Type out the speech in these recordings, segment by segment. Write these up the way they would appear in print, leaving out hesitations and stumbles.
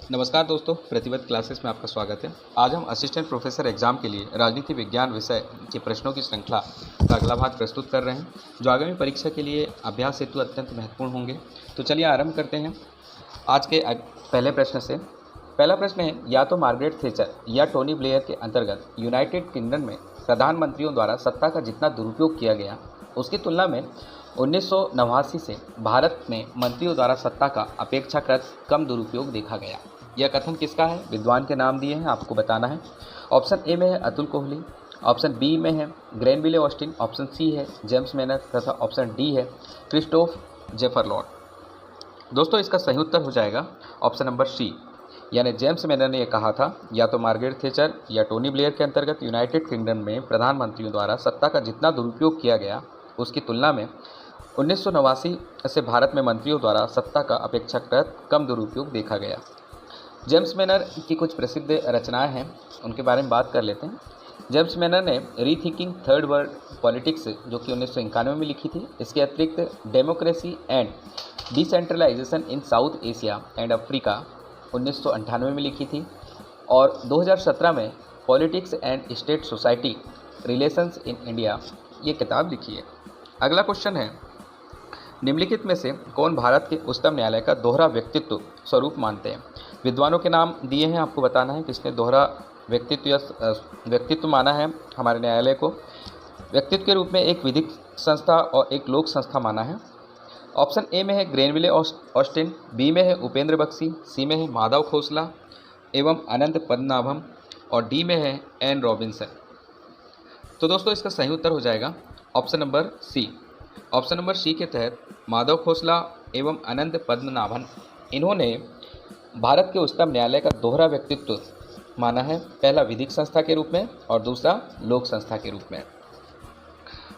नमस्कार दोस्तों, प्रतिबद्ध क्लासेस में आपका स्वागत है। आज हम असिस्टेंट प्रोफेसर एग्जाम के लिए राजनीति विज्ञान विषय के प्रश्नों की श्रृंखला का अगला भाग प्रस्तुत कर रहे हैं, जो आगामी परीक्षा के लिए अभ्यास हेतु अत्यंत महत्वपूर्ण होंगे। तो चलिए आरंभ करते हैं आज के पहले प्रश्न से। पहला प्रश्न है, या तो मार्गरेट थैचर या टोनी ब्लेयर के अंतर्गत यूनाइटेड किंगडम में प्रधानमंत्रियों द्वारा सत्ता का जितना दुरुपयोग किया गया, उसकी तुलना में 1989 से भारत में मंत्रियों द्वारा सत्ता का अपेक्षाकृत कम दुरुपयोग देखा गया। यह कथन किसका है? विद्वान के नाम दिए हैं, आपको बताना है। ऑप्शन ए में है अतुल कोहली, ऑप्शन बी में है ग्रेनविले ऑस्टिन, ऑप्शन सी है जेम्स मैनर तथा ऑप्शन डी है क्रिस्टोफ जेफरलॉर्ड। दोस्तों, इसका सही उत्तर हो जाएगा ऑप्शन नंबर सी, यानी जेम्स मैनर ने यह कहा था, या तो मार्गरेट थैचर या टोनी ब्लेयर के अंतर्गत यूनाइटेड किंगडम में प्रधानमंत्रियों द्वारा सत्ता का जितना दुरुपयोग किया गया, उसकी तुलना में 1989 से भारत में मंत्रियों द्वारा सत्ता का अपेक्षाकृत कम दुरुपयोग देखा गया। जेम्स मैनर की कुछ प्रसिद्ध रचनाएं हैं, उनके बारे में बात कर लेते हैं। जेम्स मैनर ने रीथिंकिंग थर्ड वर्ल्ड पॉलिटिक्स, जो कि 1991 में लिखी थी। इसके अतिरिक्त democracy and decentralisation in South Asia and Africa 1998 में लिखी थी, और 2017 में politics and state society relations in India ये किताब लिखी है। अगला क्वेश्चन है, निम्नलिखित में से कौन भारत के उच्चतम न्यायालय का दोहरा व्यक्तित्व स्वरूप मानते हैं? विद्वानों के नाम दिए हैं, आपको बताना है किसने दोहरा व्यक्तित्व माना है हमारे न्यायालय को। व्यक्तित्व के रूप में एक विधिक संस्था और एक लोक संस्था माना है। ऑप्शन ए में है ग्रेनविले ऑस्टिन, बी में है उपेंद्र बख्शी, सी में है माधव खोसला एवं अनंत पद्मनाभम, और डी में है एन रॉबिन्सन। तो दोस्तों, इसका सही उत्तर हो जाएगा option number C. Option number C के तहत माधव खोसला एवं अनंत पद्मनाभन, इन्होंने भारत के उच्चतम न्यायालय का दोहरा व्यक्तित्व माना है, पहला विधिक संस्था के रूप में और दूसरा लोक संस्था के रूप में।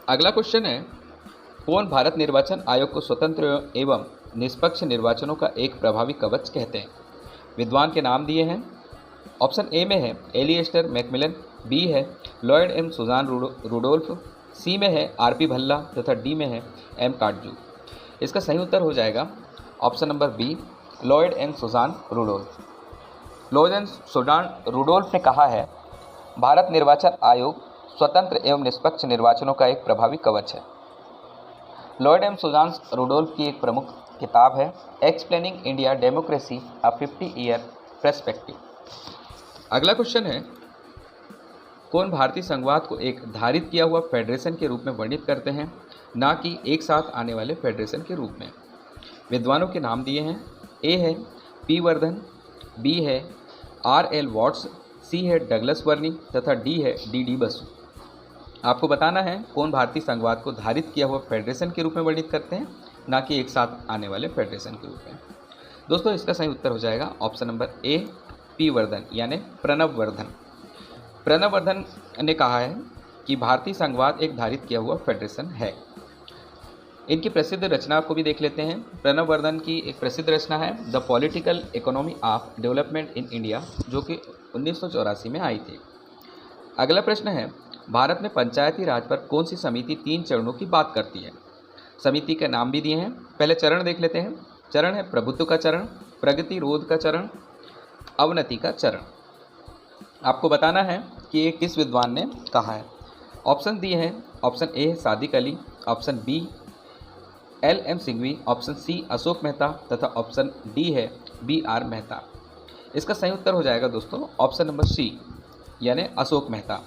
अगला क्वेश्चन है, कौन भारत निर्वाचन आयोग को स्वतंत्र एवं निष्पक्ष निर्वाचनों का एक प्रभावी कवच कहते हैं? विद्वान के नाम दिए हैं। ऑप्शन ए में है एलिएस्टर मैकमिलन, बी है लॉयड एम सुजान रुडोल्फ, सी में है आरपी भल्ला तथा डी में है एम काटजू। इसका सही उत्तर हो जाएगा option number B, Lloyd M Susanne Rudolph. Lloyd M Susanne Rudolph ने कहा है, भारत निर्वाचन आयोग स्वतंत्र एवं निष्पक्ष निर्वाचनों का एक प्रभावी कवच है। लॉयड एम सुजान रुडोल्फ की एक प्रमुख किताब है एक्सप्लेनिंग इंडिया डेमोक्रेसी अ 50 ईयर पर्सपेक्टिव। अगला क्वेश्चन है, कौन भारतीय संघवाद को एक धारित किया हुआ फेडरेशन के रूप में वर्णित करते हैं, ना कि एक साथ आने वाले फेडरेशन के रूप में? विद्वानों के नाम दिए हैं। ए है पी वर्धन, बी है आर एल वॉट्स, सी है डगलस वर्नी तथा डी है डी डी बसु। आपको बताना है कौन भारतीय संघवाद को धारित किया हुआ फेडरेशन के रूप में वर्णित करते हैं, ना कि एक साथ आने वाले फेडरेशन के रूप में। दोस्तों, इसका सही उत्तर हो जाएगा option number A, P Vardhan, यानी प्रणब वर्धन। प्रणब वर्धन ने कहा है कि भारतीय संघवाद एक धारित किया हुआ फेडरेशन है। इनकी प्रसिद्ध रचना को भी देख लेते हैं। प्रणब वर्धन की एक प्रसिद्ध रचना है the political economy of development in India, जो कि 1984 में आई थी। अगला प्रश्न है, भारत में पंचायती राज पर कौन सी समिति 3 चरणों की बात करती है? समिति के नाम भी दिए हैं। पहले चरण देख लेते हैं। चरण है प्रभुत्व का चरण, प्रगतिरोध का चरण, अवनति का चरण। आपको बताना है कि ये किस विद्वान ने कहा है। ऑप्शन दिए हैं। ऑप्शन ए है Sadiq Ali, option B L M Singhvi, option C Ashok Mehta तथा ऑप्शन डी है बी आर मेहता। इसका सही उत्तर हो जाएगा दोस्तों ऑप्शन नंबर सी, यानी अशोक मेहता।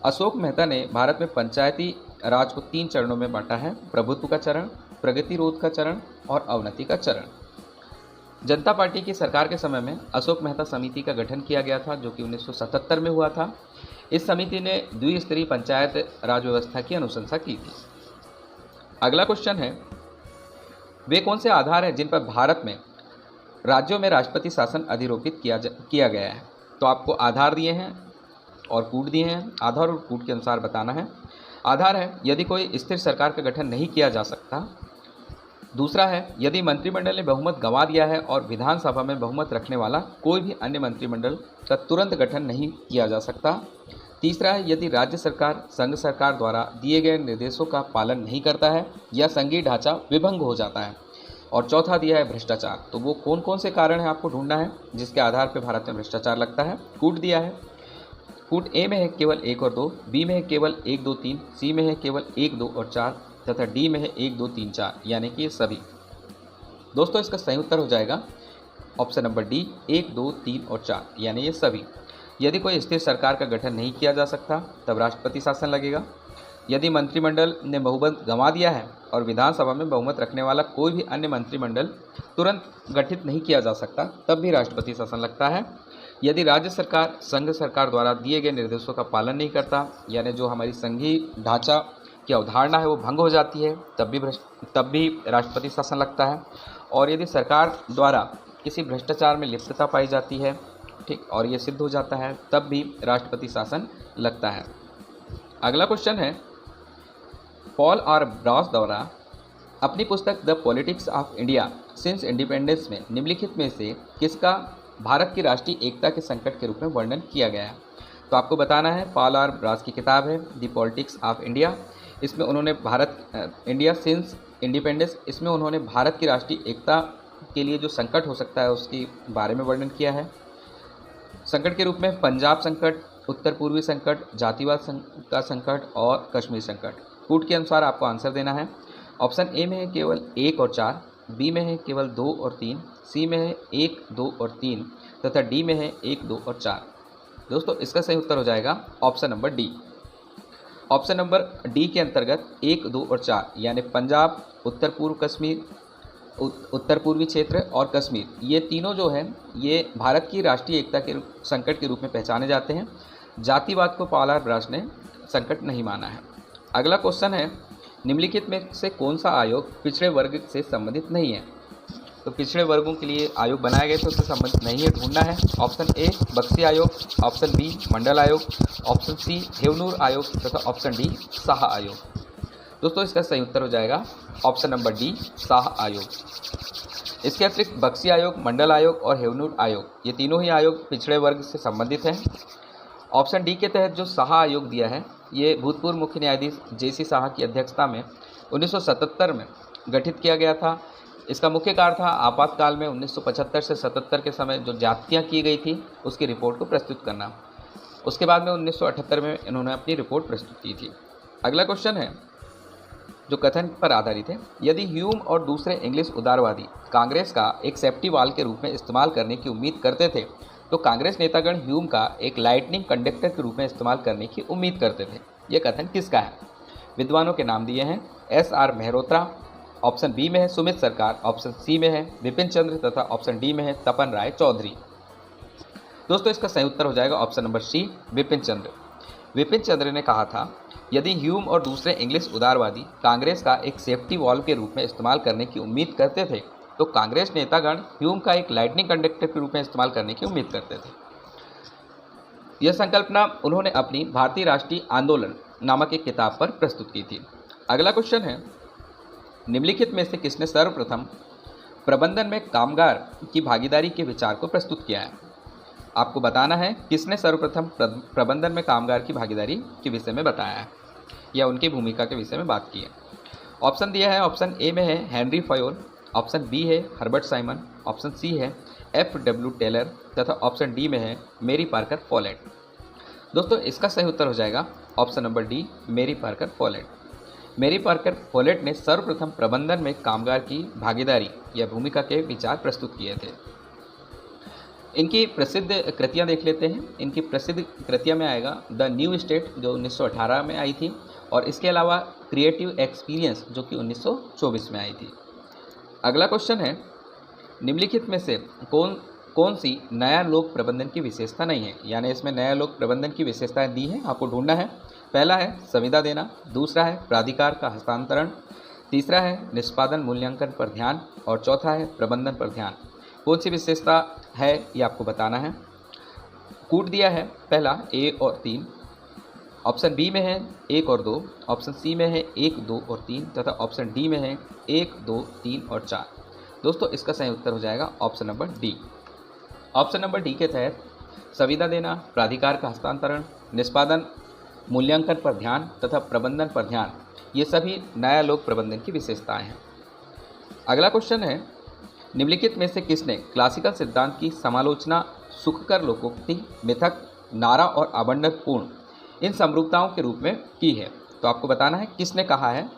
अशोक मेहता ने भारत में पंचायती राज को 3 चरणों में बांटा है, प्रभुत्व का चरण, प्रगतिरोध का चरण और अवनति का चरण। जनता पार्टी की सरकार के समय में अशोक मेहता समिति का गठन किया गया था, जो कि 1977 में हुआ था। इस समिति ने द्विस्तरीय पंचायत राज व्यवस्था की अनुशंसा की थी। अगला क्वेश्चन है, वे कौन से आधार हैं जिन पर भारत में राज्यों में राष्ट्रपति शासन अधिरोपित किया गया है? तो आपको आधार दिए हैं और कूट दिए हैं। आधार और कूट के अनुसार बताना है। आधार है, यदि कोई स्थिर सरकार का गठन नहीं किया जा सकता। दूसरा है, यदि मंत्रिमंडल ने बहुमत गंवा दिया है और विधानसभा में बहुमत रखने वाला कोई भी अन्य मंत्रिमंडल का तुरंत गठन नहीं किया जा सकता। तीसरा है, यदि राज्य सरकार संघ सरकार द्वारा दिए गए निर्देशों का पालन नहीं करता है या संघीय ढांचा विभंग हो जाता है। और चौथा दिया है भ्रष्टाचार। तो वो कौन कौन से कारण हैं आपको ढूंढना है जिसके आधार पर भारत में भ्रष्टाचार लगता है। कूट दिया है, कूट ए में है केवल 1 और 2, बी में है केवल 1 2 3, सी में है केवल 1 2 और 4 तथा डी में है 1 2 3 4 यानी कि ये सभी। दोस्तों इसका सही उत्तर हो जाएगा ऑप्शन नंबर डी 1 2 3 और 4 यानी ये सभी। यदि कोई स्थिर सरकार का गठन नहीं किया जा सकता तब राष्ट्रपति शासन लगेगा। यदि मंत्रिमंडल ने बहुमत गंवा दिया है और विधानसभा में बहुमत रखने वाला कोई भी अन्य मंत्रिमंडल तुरंत गठित नहीं किया जा सकता तब भी राष्ट्रपति शासन लगता है। यदि राज्य सरकार संघ सरकार द्वारा दिए गए निर्देशों का पालन नहीं करता यानी जो हमारी संघीय ढांचा की अवधारणा है वो भंग हो जाती है तब भी राष्ट्रपति शासन लगता है। और यदि सरकार द्वारा किसी भ्रष्टाचार में लिप्तता पाई जाती है, ठीक, और ये सिद्ध हो जाता है तब भी राष्ट्रपति शासन लगता है। अगला क्वेश्चन है, पॉल आर ब्रास द्वारा अपनी पुस्तक the politics of India since independence में निम्नलिखित में से किसका भारत की राष्ट्रीय एकता के संकट के रूप में वर्णन किया गया है। तो आपको बताना है, पॉल आर ब्रास की किताब है द पॉलिटिक्स ऑफ इंडिया। इसमें उन्होंने इंडिया सिंस इंडिपेंडेंस, इसमें उन्होंने भारत की राष्ट्रीय एकता के लिए जो संकट हो सकता है उसके बारे में वर्णन किया है। संकट के रूप में पंजाब संकट, उत्तर पूर्वी संकट, जातिवाद का संकट और कश्मीर संकट। कूट के अनुसार आपको आंसर देना है। ऑप्शन ए में है केवल 1 और 4, बी में है केवल 2 और 3, सी में है 1 2 और 3 तथा डी में है 1 2 और 4। दोस्तों इसका सही उत्तर हो जाएगा option number D. Option number D के अंतर्गत 1 2 और 4 यानी पंजाब, उत्तर पूर्व कश्मीर, उत्तर पूर्वी क्षेत्र और कश्मीर, ये तीनों जो है ये भारत की राष्ट्रीय एकता के संकट के रूप में पहचाने जाते हैं। जातिवाद को पॉल आर ब्रास ने संकट नहीं माना है। अगला क्वेश्चन है, निम्नलिखित में से कौन सा आयोग पिछड़े वर्ग से संबंधित नहीं है। तो पिछड़े वर्गों के लिए आयोग बनाए गए थे उससे संबंधित नहीं है, ढूंढना है। ऑप्शन ए बक्सी आयोग, ऑप्शन बी मंडल आयोग, ऑप्शन सी हेवनूर आयोग तथा ऑप्शन डी शाह आयोग। दोस्तों इसका सही उत्तर हो जाएगा ऑप्शन नंबर डी शाह आयोग। इसके अतिरिक्त बक्सी आयोग, मंडल आयोग और हेवनूर आयोग, ये तीनों ही आयोग पिछड़े वर्ग से संबंधित हैं। ऑप्शन डी के तहत जो शाह आयोग दिया है ये भूतपूर्व मुख्य न्यायाधीश JC शाह की अध्यक्षता में 1977 में गठित किया गया था। इसका मुख्य कारण था आपातकाल में 1975 से 77 के समय जो ज्यादतियाँ की गई थी उसकी रिपोर्ट को प्रस्तुत करना। उसके बाद में 1978 में इन्होंने अपनी रिपोर्ट प्रस्तुत की थी। अगला क्वेश्चन है जो कथन पर आधारित है, यदि ह्यूम और दूसरे इंग्लिश उदारवादी कांग्रेस का एक सेफ्टी वाल के रूप में इस्तेमाल करने की उम्मीद करते थे तो कांग्रेस नेतागण ह्यूम का एक लाइटनिंग कंडक्टर के रूप में इस्तेमाल करने की उम्मीद करते थे। यह कथन किसका है। विद्वानों के नाम दिए हैं, SR मेहरोत्रा, ऑप्शन बी में है सुमित सरकार, ऑप्शन सी में है विपिन चंद्र तथा ऑप्शन डी में है तपन राय चौधरी। दोस्तों इसका सही उत्तर हो जाएगा ऑप्शन नंबर सी विपिन चंद्र। विपिन चंद्र ने कहा था, यदि ह्यूम और दूसरे इंग्लिश उदारवादी कांग्रेस का एक सेफ्टी वॉल्व के रूप में इस्तेमाल करने की उम्मीद करते थे तो कांग्रेस नेतागण ह्यूम का एक लाइटनिंग कंडक्टर के रूप में इस्तेमाल करने की उम्मीद करते थे। यह संकल्पना उन्होंने अपनी भारतीय राष्ट्रीय आंदोलन नामक एक किताब पर प्रस्तुत की थी। अगला क्वेश्चन है, निम्नलिखित में से किसने सर्वप्रथम प्रबंधन में कामगार की भागीदारी के विचार को प्रस्तुत किया है। आपको बताना है किसने सर्वप्रथम प्रबंधन में कामगार की भागीदारी के विषय में बताया है या उनकी भूमिका के विषय में बात की है। ऑप्शन दिया है, ऑप्शन ए में है हेनरी फयोल, ऑप्शन बी है हर्बर्ट साइमन, ऑप्शन सी है FW टेलर तथा ऑप्शन डी में है मेरी पार्कर फॉलेट। दोस्तों इसका सही उत्तर हो जाएगा ऑप्शन नंबर डी मेरी पार्कर फॉलेट। मेरी पार्कर फॉलेट ने सर्वप्रथम प्रबंधन में कामगार की भागीदारी या भूमिका के विचार प्रस्तुत किए थे। इनकी प्रसिद्ध कृतियाँ देख लेते हैं। इनकी प्रसिद्ध कृतियाँ में आएगा द न्यू स्टेट जो 1918 में आई थी और इसके अलावा क्रिएटिव एक्सपीरियंस जो कि 1924 में आई थी। अगला क्वेश्चन है, निम्नलिखित में से कौन सी नया लोक प्रबंधन की विशेषता नहीं है, यानी इसमें नया लोक प्रबंधन की विशेषताएं दी हैं, आपको ढूंढना है। पहला है संविदा देना, दूसरा है प्राधिकार का हस्तांतरण, तीसरा है निष्पादन मूल्यांकन पर ध्यान और चौथा है प्रबंधन पर ध्यान। कौन सी विशेषता है ये आपको बताना है। कूट दिया है पहला A और 3, ऑप्शन बी में है 1 और 2, ऑप्शन सी में है 1 2 और 3 तथा ऑप्शन डी में है 1 2 3 और 4। दोस्तों इसका सही उत्तर हो जाएगा option number D. Option number D के तहत संविदा देना, प्राधिकार का हस्तांतरण, निष्पादन मूल्यांकन पर ध्यान तथा प्रबंधन पर ध्यान, ये सभी नया लोक प्रबंधन की विशेषताएं हैं। अगला क्वेश्चन है, निम्नलिखित में से किसने क्लासिकल सिद्धांत की समालोचना सुखकर, लोकोक्ति, मिथक, नारा और आबंडनपूर्ण इन समरूपताओं के रूप में की है? तो आपको बताना है किसने कहा है।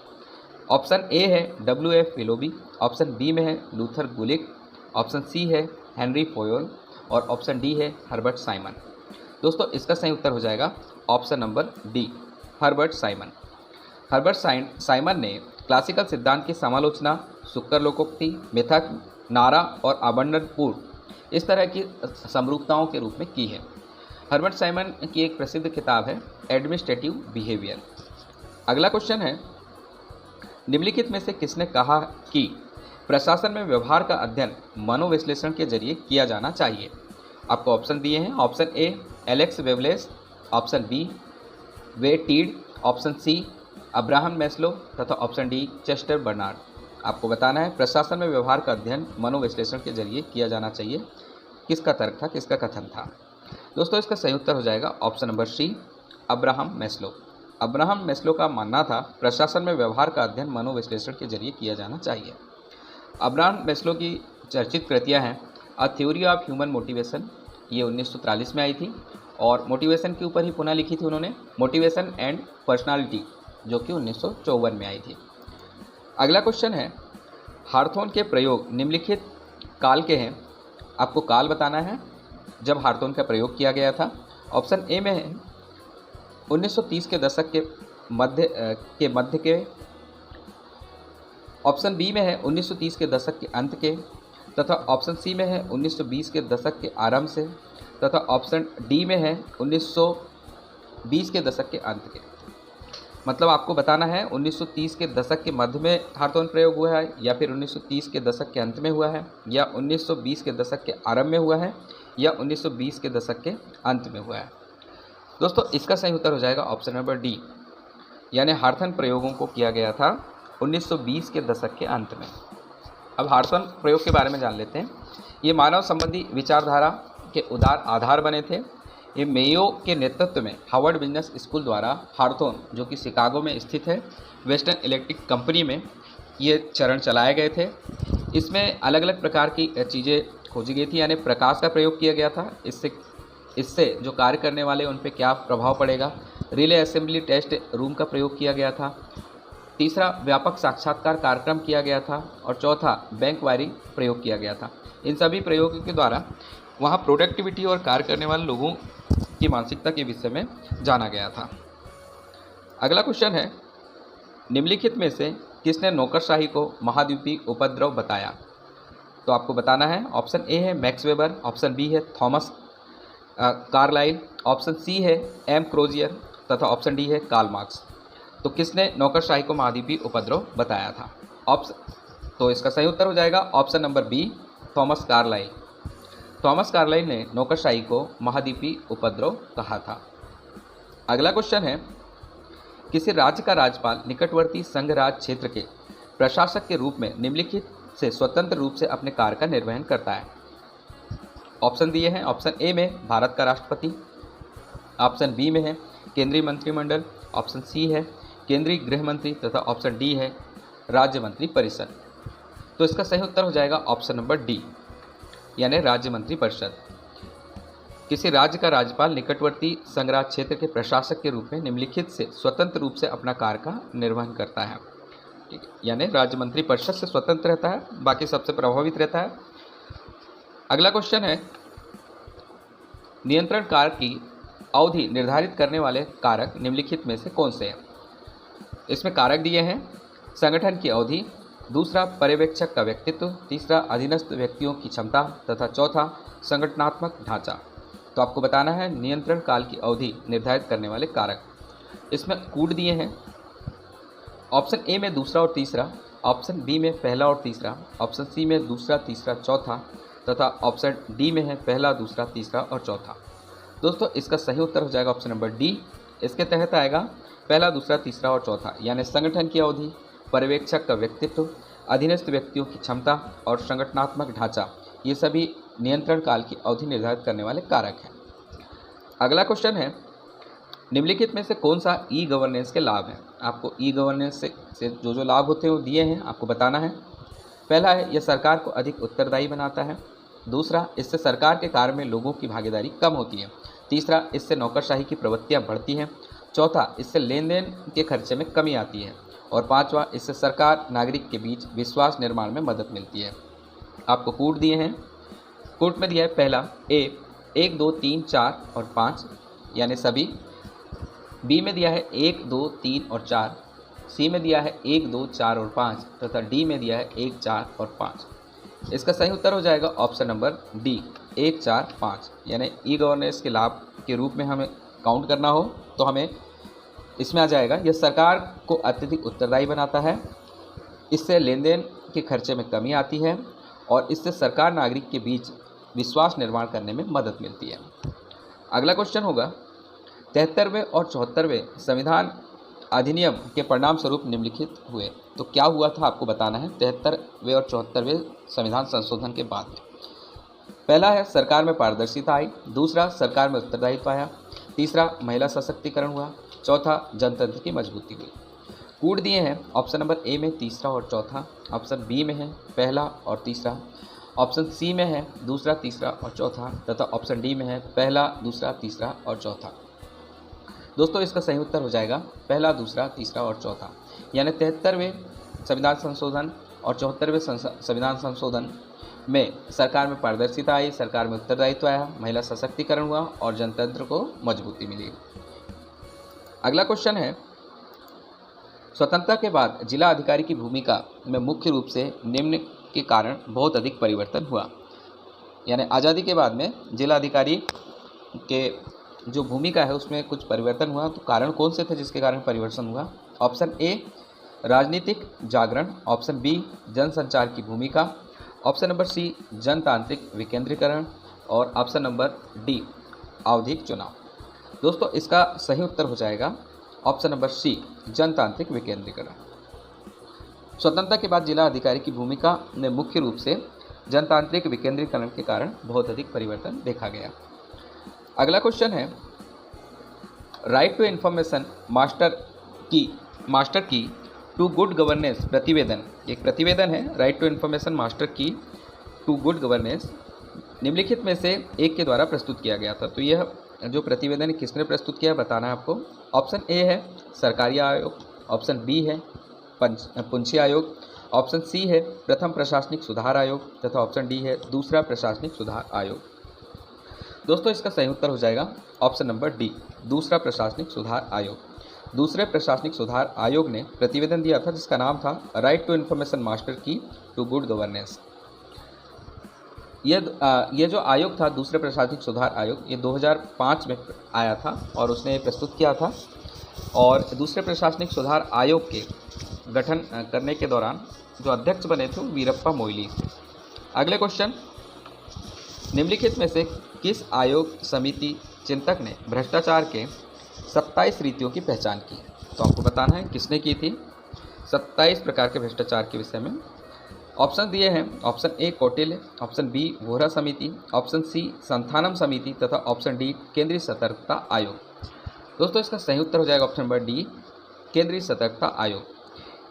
ऑप्शन ए है W.F. विलोबी, ऑप्शन बी में है लूथर गुलिक, ऑप्शन सी है हेनरी फोयोल और ऑप्शन डी है हर्बर्ट साइमन। दोस्तों इसका सही उत्तर हो जाएगा option number D, Herbert Simon. Herbert Simon ने क्लासिकल सिद्धांत की समालोचना सुक्कर, लोकोक्ति, मिथक, नारा और आबंडनपूर्ण इस तरह की समरूपताओं के रूप में की है। हर्बर्ट साइमन की एक प्रसिद्ध किताब है एडमिनिस्ट्रेटिव बिहेवियर। अगला क्वेश्चन है, निम्नलिखित में से किसने कहा कि प्रशासन में व्यवहार का अध्ययन मनोविश्लेषण के जरिए किया जाना चाहिए? आपको ऑप्शन दिए हैं। ऑप्शन ए एलेक्स वेवलेस, ऑप्शन बी वे टीड, ऑप्शन सी अब्राहम मैस्लो तथा ऑप्शन डी चेस्टर बर्नार्ड। आपको बताना है प्रशासन में व्यवहार का अध्ययन मनोविश्लेषण के जरिए किया जाना चाहिए। किसका तर्क था, किसका कथन था? दोस्तों इसका सही उत्तर हो जाएगा option number C, Abraham Maslow. Abraham Maslow का मानना था प्रशासन में व्यवहार का अध्ययन मनोविश्लेषण के जरिए किया जाना चाहिए। अब्राहम मैस्लो की चर्चित कृतियाँ हैं a theory of human motivation, ये 1943 में आई थी और मोटिवेशन के ऊपर ही पुनः लिखी थी उन्होंने, मोटिवेशन एंड पर्सनालिटी, जो कि 1954 में आई थी। अगला क्वेश्चन है, हार्थोन के प्रयोग निम्नलिखित काल के हैं। आपको काल बताना है जब हार्थोन का प्रयोग किया गया था। ऑप्शन ए में है 1930 के दशक के मध्य के, ऑप्शन बी में है 1930 के दशक के अंत के, तथा ऑप्शन सी में है 1920 के दशक के आरंभ से, तथा ऑप्शन डी में है 1920 के दशक के अंत के। मतलब आपको बताना है 1930 के दशक के मध्य में हार्थोन प्रयोग हुआ है, या फिर 1930 के दशक के अंत में हुआ है, या 1920 के दशक के आरंभ में हुआ है, या 1920 के दशक के अंत में हुआ है। दोस्तों इसका सही उत्तर हो जाएगा ऑप्शन नंबर डी, यानी हार्थोन प्रयोगों को किया गया था 1920 के दशक के अंत में। अब हार्थोन प्रयोग के बारे में जान लेते हैं। ये मानव संबंधी विचारधारा के उदार आधार बने थे। ये मेयो के नेतृत्व में हार्वर्ड बिजनेस स्कूल द्वारा हार्थोन, जो कि शिकागो में स्थित है, वेस्टर्न इलेक्ट्रिक कंपनी में ये चरण चलाए गए थे। इसमें अलग अलग प्रकार की चीज़ें खोजी गई थी, यानी प्रकाश का प्रयोग किया गया था। इससे जो कार्य करने वाले उन पर क्या प्रभाव पड़ेगा। रिले असेंबली टेस्ट रूम का प्रयोग किया गया था। तीसरा व्यापक साक्षात्कार कार्यक्रम किया गया था और चौथा बैंक वायरिंग प्रयोग किया गया था। इन सभी प्रयोगों के द्वारा वहाँ प्रोडक्टिविटी और कार्य करने वाले लोगों की मानसिकता के विषय में जाना गया था। अगला क्वेश्चन है, निम्नलिखित में से किसने नौकरशाही को महाद्वीपीय उपद्रव बताया? तो आपको बताना है। ऑप्शन ए है मैक्स वेबर, ऑप्शन बी है थॉमस कार्लाइल, ऑप्शन सी है एम क्रोजियर तथा ऑप्शन डी है कार्ल मार्क्स। तो किसने नौकरशाही को महाद्वीपीय उपद्रव बताया था? तो इसका सही उत्तर हो जाएगा option number B, Thomas Carlyle. Thomas Carlyle ने नौकरशाही को महाद्वीपीय उपद्रव कहा था। अगला क्वेश्चन है, किसी राज्य का राज्यपाल निकटवर्ती संघ राज्य क्षेत्र के प्रशासक के रूप में निम्नलिखित से स्वतंत्र रूप से अपने कार्य का निर्वहन करता है? ऑप्शन दिए हैं। ऑप्शन ए में भारत का राष्ट्रपति, ऑप्शन बी में है केंद्रीय मंत्रिमंडल, ऑप्शन सी है केंद्रीय गृह मंत्री तथा ऑप्शन डी है राज्य मंत्री परिषद। तो इसका सही उत्तर हो जाएगा ऑप्शन नंबर डी, यानी राज्य मंत्री परिषद। किसी राज्य का राज्यपाल निकटवर्ती संघराज्य क्षेत्र के प्रशासक के रूप में निम्नलिखित से स्वतंत्र रूप से अपना कार्य का निर्वहन करता है। ठीक है, यानी राज्य मंत्री परिषद से स्वतंत्र रहता है, बाकी सबसे प्रभावित रहता है। अगला क्वेश्चन है, नियंत्रण कार्य की अवधि निर्धारित करने वाले कारक निम्नलिखित में से कौन से हैं? इसमें कारक दिए हैं, संगठन की अवधि, दूसरा पर्यवेक्षक का व्यक्तित्व, तीसरा अधीनस्थ व्यक्तियों की क्षमता तथा चौथा संगठनात्मक ढांचा। तो आपको बताना है नियंत्रण काल की अवधि निर्धारित करने वाले कारक। इसमें कूट दिए हैं। ऑप्शन ए में दूसरा और तीसरा, ऑप्शन बी में पहला और तीसरा, ऑप्शन सी में दूसरा, तीसरा, चौथा तथा ऑप्शन डी में है पहला, दूसरा, तीसरा और चौथा। दोस्तों इसका सही उत्तर हो जाएगा ऑप्शन नंबर डी। इसके तहत आएगा पहला, दूसरा, तीसरा और चौथा, यानी संगठन की अवधि, पर्यवेक्षक का व्यक्तित्व, अधीनस्थ व्यक्तियों की क्षमता और संगठनात्मक ढांचा। ये सभी नियंत्रण काल की अवधि निर्धारित करने वाले कारक हैं। अगला क्वेश्चन है, निम्नलिखित में से कौन सा ई गवर्नेंस के लाभ हैं? आपको ई गवर्नेंस से जो लाभ होते हैं वो दिए हैं, आपको बताना है। पहला है, यह सरकार को अधिक उत्तरदायी बनाता है। दूसरा, इससे सरकार के कार्य में लोगों की भागीदारी कम होती है। तीसरा, इससे नौकरशाही की प्रवृत्तियां बढ़ती हैं। चौथा, इससे लेन देन के खर्चे में कमी आती है। और पांचवा, इससे सरकार नागरिक के बीच विश्वास निर्माण में मदद मिलती है। आपको कूट दिए हैं। कूट में दिया है पहला ए 1 2 3 4 और 5 यानी सभी। बी में दिया है 1 2 3 और 4। सी में दिया है 1 2 4 और 5 तथा डी में दिया है 1 4 और 5। इसका सही उत्तर हो जाएगा ऑप्शन नंबर डी 1 4 5। यानी ई गवर्नेंस के लाभ के रूप में हमें काउंट करना हो तो हमें इसमें आ जाएगा, यह सरकार को अत्यधिक उत्तरदायी बनाता है, इससे लेन देन के खर्चे में कमी आती है और इससे सरकार नागरिक के बीच विश्वास निर्माण करने में मदद मिलती है। अगला क्वेश्चन होगा, 73वें और 74वें संविधान अधिनियम के परिणाम स्वरूप निम्नलिखित हुए। तो क्या हुआ था आपको बताना है 73वें और 74वें संविधान संशोधन के बाद। पहला है, सरकार में पारदर्शिता आई। दूसरा, सरकार में उत्तरदायित्व आया। तीसरा, महिला सशक्तिकरण हुआ। चौथा, जनतंत्र की मजबूती हुई। कूट दिए हैं ऑप्शन नंबर ए में तीसरा और चौथा, ऑप्शन बी में है पहला और तीसरा, ऑप्शन सी में है दूसरा, तीसरा और चौथा तथा ऑप्शन डी में है पहला, दूसरा, तीसरा और चौथा। दोस्तों, इसका सही उत्तर हो जाएगा पहला, दूसरा, तीसरा और चौथा। यानी 73वें संविधान संशोधन और 74वें संविधान संशोधन में सरकार में पारदर्शिता आई, सरकार में उत्तरदायित्व आया, महिला सशक्तिकरण हुआ और जनतंत्र को मजबूती मिली। अगला क्वेश्चन है, स्वतंत्रता के बाद जिला अधिकारी की भूमिका में मुख्य रूप से निम्न के कारण बहुत अधिक परिवर्तन हुआ। यानी आज़ादी के बाद में जिला अधिकारी के जो भूमिका है उसमें कुछ परिवर्तन हुआ। तो कारण कौन से थे जिसके कारण परिवर्तन हुआ? ऑप्शन ए, राजनीतिक जागरण। ऑप्शन बी, जनसंचार की भूमिका। ऑप्शन नंबर सी, जनतांत्रिक विकेंद्रीकरण। और ऑप्शन नंबर डी, आवधिक चुनाव। दोस्तों, इसका सही उत्तर हो जाएगा ऑप्शन नंबर सी, जनतांत्रिक विकेंद्रीकरण। स्वतंत्रता के बाद जिला अधिकारी की भूमिका में मुख्य रूप से जनतांत्रिक विकेंद्रीकरण के कारण बहुत अधिक परिवर्तन देखा गया। अगला क्वेश्चन है, राइट टू इन्फॉर्मेशन मास्टर की टू गुड गवर्नेंस प्रतिवेदन। एक प्रतिवेदन है राइट टू इन्फॉर्मेशन मास्टर की टू गुड गवर्नेंस निम्नलिखित में से एक के द्वारा प्रस्तुत किया गया था। तो यह जो प्रतिवेदन किसने प्रस्तुत किया बताना है आपको। ऑप्शन ए है सरकारी आयोग, ऑप्शन बी है पुंछी आयोग, ऑप्शन सी है प्रथम प्रशासनिक सुधार आयोग तथा ऑप्शन डी है दूसरा प्रशासनिक सुधार आयोग। दोस्तों, इसका सही उत्तर हो जाएगा ऑप्शन नंबर डी, दूसरा प्रशासनिक सुधार आयोग। दूसरे प्रशासनिक सुधार आयोग ने प्रतिवेदन दिया था जिसका नाम था राइट टू इन्फॉर्मेशन मास्टर की टू गुड गवर्नेंस। ये जो आयोग था दूसरे प्रशासनिक सुधार आयोग, ये 2005 में आया था और उसने प्रस्तुत किया था। और दूसरे प्रशासनिक सुधार आयोग के गठन करने के दौरान जो अध्यक्ष बने थे वो वीरप्पा मोइली थे। अगले क्वेश्चन, निम्नलिखित में से किस आयोग समिति चिंतक ने भ्रष्टाचार के 27 रीतियों की पहचान की? तो आपको बताना है किसने की थी 27 प्रकार के भ्रष्टाचार के विषय में। ऑप्शन दिए हैं, option A Kautilya, option B Vohra समिति, ऑप्शन सी संथानम समिति तथा ऑप्शन डी केंद्रीय सतर्कता आयोग। दोस्तों, इसका सही उत्तर हो जाएगा ऑप्शन नंबर डी, केंद्रीय सतर्कता आयोग।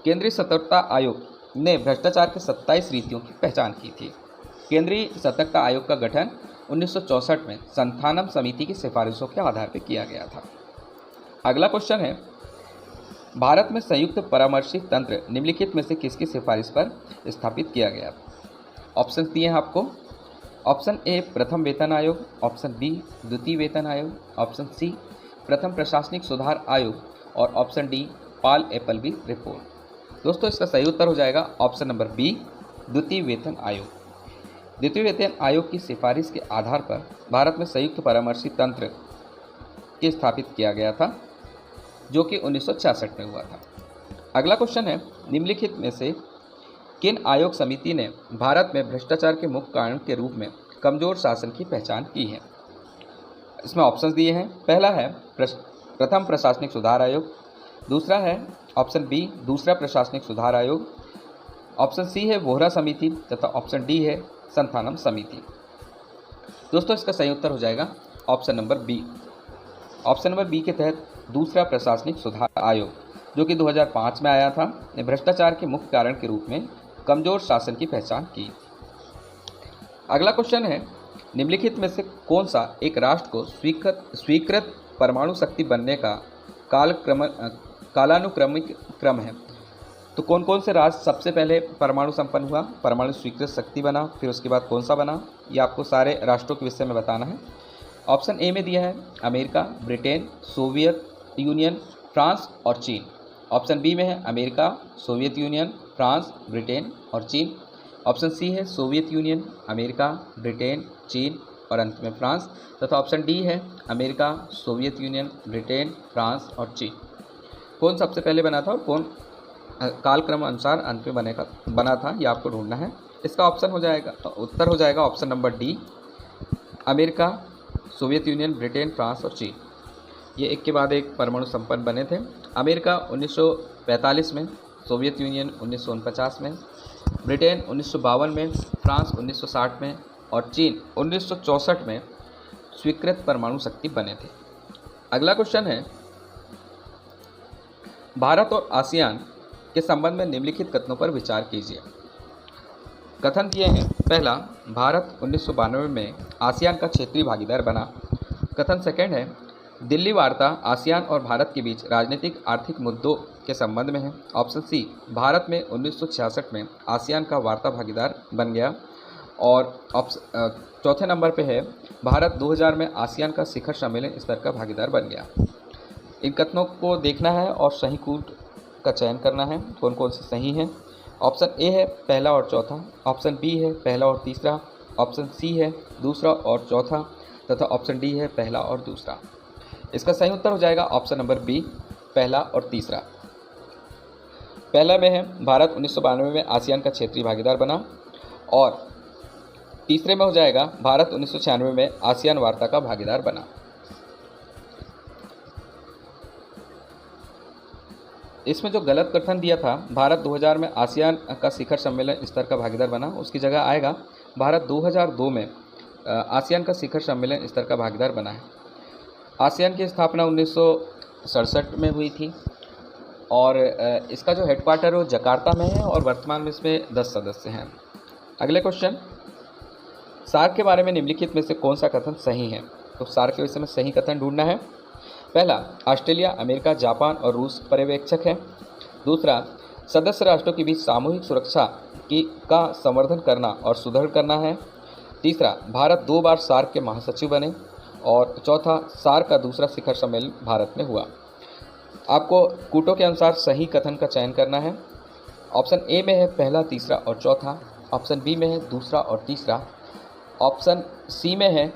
केंद्रीय सतर्कता आयोग ने भ्रष्टाचार के 27 रीतियों की पहचान की थी। केंद्रीय सतर्कता आयोग का गठन 1964 में संथानम समिति की सिफारिशों के आधार पर किया गया था। अगला क्वेश्चन है, भारत में संयुक्त परामर्शी तंत्र निम्नलिखित में से किसकी सिफारिश पर स्थापित किया गया? ऑप्शन दिए हैं आपको। ऑप्शन ए प्रथम वेतन आयोग, ऑप्शन बी द्वितीय वेतन आयोग, ऑप्शन सी प्रथम प्रशासनिक सुधार आयोग और ऑप्शन डी पॉल एपलबी रिपोर्ट। दोस्तों, इसका सही उत्तर हो जाएगा ऑप्शन नंबर बी, द्वितीय वेतन आयोग। द्वितीय वेतन आयोग की सिफारिश के आधार पर भारत में संयुक्त परामर्शी तंत्र की स्थापित किया गया था जो कि 1966 में हुआ था। अगला क्वेश्चन है, निम्नलिखित में से किन आयोग समिति ने भारत में भ्रष्टाचार के मुख्य कारण के रूप में कमजोर शासन की पहचान की है? इसमें ऑप्शंस दिए हैं। पहला है प्रथम प्रशासनिक सुधार आयोग, दूसरा है ऑप्शन बी दूसरा प्रशासनिक सुधार आयोग, ऑप्शन सी है वोहरा समिति तथा ऑप्शन डी है संथानम समिति। दोस्तों, इसका सही उत्तर हो जाएगा option number B. Option number B के तहत दूसरा प्रशासनिक सुधार आयोग जो कि 2005 में आया था, ने भ्रष्टाचार के मुख्य कारण के रूप में कमजोर शासन की पहचान की। अगला क्वेश्चन है, निम्नलिखित में से कौन सा एक राष्ट्र को स्वीकृत परमाणु शक्ति बनने का कालानुक्रमिक क्रम है? तो कौन कौन से राष्ट्र सबसे पहले परमाणु संपन्न हुआ, परमाणु स्वीकृत शक्ति बना, फिर उसके बाद कौन सा बना, ये आपको सारे राष्ट्रों के विषय में बताना है। ऑप्शन ए में दिया है America, Britain, Soviet union, France और चीन। ऑप्शन बी में है America, Soviet union, France, Britain और चीन। ऑप्शन सी है सोवियत यूनियन, अमेरिका, ब्रिटेन, चीन और अंत में फ्रांस। तथा ऑप्शन डी है America, Soviet union, Britain, France और चीन। कौन सबसे पहले बना था और कौन कालक्रम अनुसार अंत में बना था, ये आपको ढूंढना है। इसका ऑप्शन हो जाएगा, उत्तर हो जाएगा option number D, America, Soviet union, Britain, France और चीन। ये एक के बाद एक परमाणु संपन्न बने थे। अमेरिका 1945 में, सोवियत यूनियन 1949 में, ब्रिटेन 1952 में, फ्रांस 1960 में और चीन 1964 में स्वीकृत परमाणु शक्ति बने थे। अगला क्वेश्चन है, भारत और आसियान के संबंध में निम्नलिखित कथनों पर विचार कीजिए। कथन दिए हैं, पहला, भारत 1992 में आसियान का क्षेत्रीय भागीदार बना। कथन सेकंड है, दिल्ली वार्ता आसियान और भारत के बीच राजनीतिक आर्थिक मुद्दों के संबंध में है। ऑप्शन सी, भारत में 1966 में आसियान का वार्ता भागीदार बन गया। और चौथे नंबर पे है, भारत 2000 में आसियान का शिखर सम्मेलन स्तर का भागीदार बन गया। इन कथनों को देखना है और सही कूट का चयन करना है, कौन कौन से सही हैं। ऑप्शन ए है पहला और चौथा, ऑप्शन बी है पहला और तीसरा, ऑप्शन सी है दूसरा और चौथा तथा ऑप्शन डी है पहला और दूसरा। इसका सही उत्तर हो जाएगा ऑप्शन नंबर बी, पहला और तीसरा। पहला में है भारत 1992 में आसियान का क्षेत्रीय भागीदार बना और तीसरे में हो जाएगा भारत 1996 में आसियान वार्ता का भागीदार बना। इसमें जो गलत कथन दिया था, भारत 2000 में आसियान का शिखर सम्मेलन स्तर का भागीदार बना, उसकी जगह आएगा भारत 2002 में आसियान का शिखर सम्मेलन स्तर का भागीदार बना है। आसियान की स्थापना 1967 में हुई थी और इसका जो हेडक्वार्टर है वो जकार्ता में है और वर्तमान में इसमें 10 सदस्य हैं। अगले क्वेश्चन, सार्क के बारे में निम्नलिखित में से कौन सा कथन सही है? तो सार्क के विषय में सही कथन ढूंढना है। पहला, ऑस्ट्रेलिया, अमेरिका, जापान और रूस पर्यवेक्षक है। दूसरा, सदस्य राष्ट्रों के बीच सामूहिक सुरक्षा का संवर्धन करना और सुदृढ़ करना है। तीसरा, भारत 2 बार सार्क के महासचिव बने। और चौथा, सार्क का दूसरा शिखर सम्मेलन भारत में हुआ। आपको कूटों के अनुसार सही कथन का चयन करना है। ऑप्शन ए में है पहला, तीसरा और चौथा, ऑप्शन बी में है दूसरा और तीसरा, ऑप्शन सी में है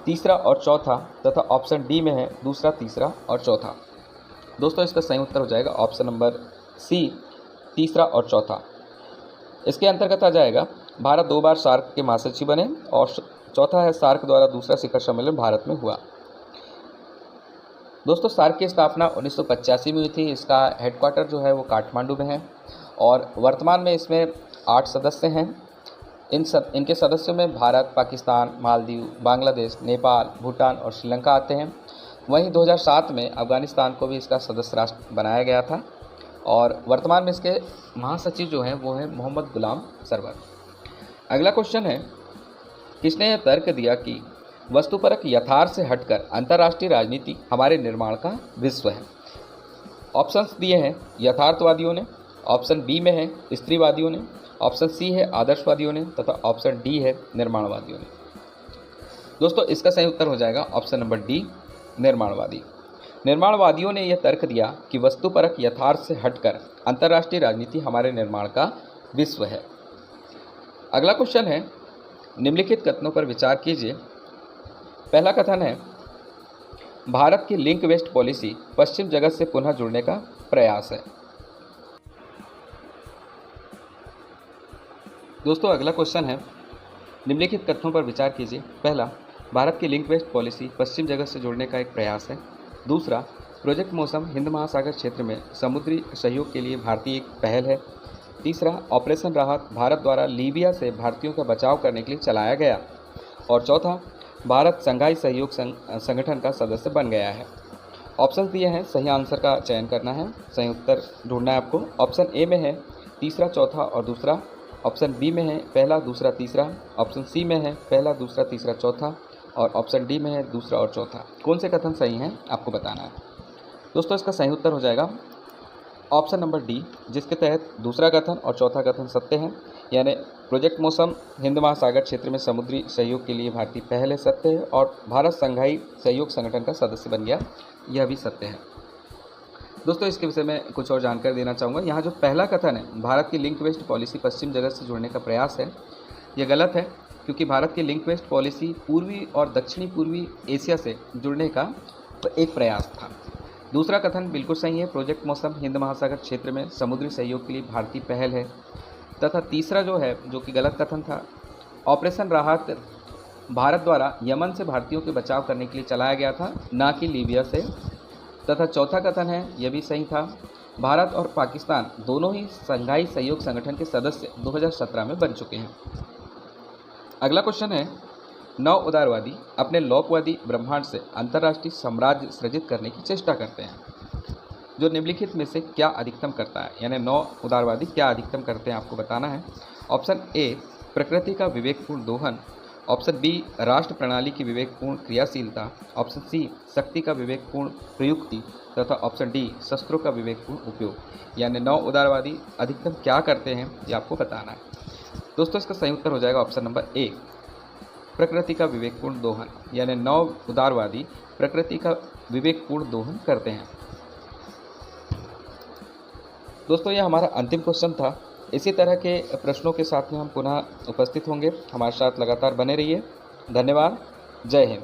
तीसरा और चौथा तथा ऑप्शन डी में है दूसरा, तीसरा और चौथा। दोस्तों, इसका सही उत्तर हो जाएगा ऑप्शन नंबर सी, तीसरा और चौथा। इसके अंतर्गत आ जाएगा भारत 2 बार सार्क के महासचिव बने और चौथा है सार्क द्वारा दूसरा शिखर सम्मेलन भारत में हुआ। दोस्तों, सार्क की स्थापना 1985 में हुई थी। इसका हेडक्वार्टर जो है वो काठमांडू में है और वर्तमान में इसमें 8 सदस्य हैं। इनके सदस्यों में भारत, पाकिस्तान, मालदीव, बांग्लादेश, नेपाल, भूटान और श्रीलंका आते हैं। वहीं 2007 में अफगानिस्तान को भी इसका सदस्य राष्ट्र बनाया गया था और वर्तमान में इसके महासचिव जो हैं वो हैं मोहम्मद गुलाम सरवर। अगला क्वेश्चन है, किसने यह तर्क दिया कि वस्तुपरक यथार्थ से हटकर अंतर्राष्ट्रीय राजनीति हमारे निर्माण का विश्व है? ऑप्शंस दिए हैं यथार्थवादियों ने, ऑप्शन बी में है स्त्रीवादियों ने, ऑप्शन सी है आदर्शवादियों ने तथा ऑप्शन डी है निर्माणवादियों ने। दोस्तों, इसका सही उत्तर हो जाएगा ऑप्शन नंबर डी, निर्माणवादी। निर्माणवादियों ने यह तर्क दिया कि वस्तुपरक यथार्थ से हटकर अंतर्राष्ट्रीय राजनीति हमारे निर्माण का विश्व है। अगला क्वेश्चन है, निम्नलिखित कथनों पर विचार कीजिए। पहला कथन है, भारत की लिंक वेस्ट पॉलिसी पश्चिम जगत से पुनः जुड़ने का प्रयास है। दोस्तों, अगला क्वेश्चन है, निम्नलिखित कथनों पर विचार कीजिए। पहला, भारत की लिंक वेस्ट पॉलिसी पश्चिम जगत से जुड़ने का एक प्रयास है। दूसरा, प्रोजेक्ट मौसम हिंद महासागर क्षेत्र में समुद्री सहयोग के लिए भारतीय एक पहल है। तीसरा, ऑपरेशन राहत भारत द्वारा लीबिया से भारतीयों का बचाव करने के लिए चलाया गया। और चौथा, भारत शंघाई सहयोग संगठन का सदस्य बन गया है। ऑप्शन दिए हैं, सही आंसर का चयन करना है, सही उत्तर ढूंढना है आपको। ऑप्शन ए में है तीसरा, चौथा और दूसरा। ऑप्शन बी में है पहला, दूसरा, तीसरा। ऑप्शन सी में है पहला, दूसरा, तीसरा, चौथा। और ऑप्शन डी में है दूसरा और चौथा। कौन से कथन सही हैं आपको बताना है। दोस्तों इसका सही उत्तर हो जाएगा ऑप्शन नंबर डी, जिसके तहत दूसरा कथन और चौथा कथन सत्य है। यानी प्रोजेक्ट मौसम हिंद महासागर क्षेत्र में समुद्री सहयोग के लिए भारतीय पहल है, सत्य है। और भारत संघाई सहयोग संगठन का सदस्य बन गया, यह भी सत्य है। दोस्तों इसके विषय में कुछ और जानकारी देना चाहूँगा। यहाँ जो पहला कथन है, भारत की लिंक वेस्ट पॉलिसी पश्चिम जगत से जुड़ने का प्रयास है, यह गलत है, क्योंकि भारत की लिंक वेस्ट पॉलिसी पूर्वी और दक्षिणी पूर्वी एशिया से जुड़ने का एक प्रयास था। दूसरा कथन बिल्कुल सही है, प्रोजेक्ट मौसम हिंद महासागर क्षेत्र में समुद्री सहयोग के लिए भारतीय पहल है। तथा तीसरा जो है, जो कि गलत कथन था, ऑपरेशन राहत भारत द्वारा यमन से भारतीयों के बचाव करने के लिए चलाया गया था, ना कि लीबिया से। तथा चौथा कथन है, यह भी सही था, भारत और पाकिस्तान दोनों ही संघाई सहयोग संगठन के सदस्य 2017 में बन चुके हैं। अगला क्वेश्चन है, 9 उदारवादी अपने लोकवादी ब्रह्मांड से अंतर्राष्ट्रीय साम्राज्य सृजित करने की चेष्टा करते हैं, जो निम्नलिखित में से क्या अधिकतम करता है। यानी 9 उदारवादी क्या अधिकतम करते हैं आपको बताना है। ऑप्शन ए, प्रकृति का विवेकपूर्ण दोहन। ऑप्शन बी, राष्ट्र प्रणाली की विवेकपूर्ण क्रियाशीलता। ऑप्शन सी, शक्ति का विवेकपूर्ण प्रयुक्ति। तथा ऑप्शन डी, शस्त्रों का विवेकपूर्ण उपयोग। यानी 9 उदारवादी अधिकतम क्या करते हैं, ये आपको बताना है। दोस्तों इसका सही उत्तर हो जाएगा ऑप्शन नंबर ए, प्रकृति का विवेकपूर्ण दोहन। यानी 9 उदारवादी प्रकृति का विवेकपूर्ण दोहन करते हैं। दोस्तों यह हमारा अंतिम क्वेश्चन था। इसी तरह के प्रश्नों के साथ में हम पुनः उपस्थित होंगे। हमारे साथ लगातार बने रहिए। धन्यवाद। जय हिंद।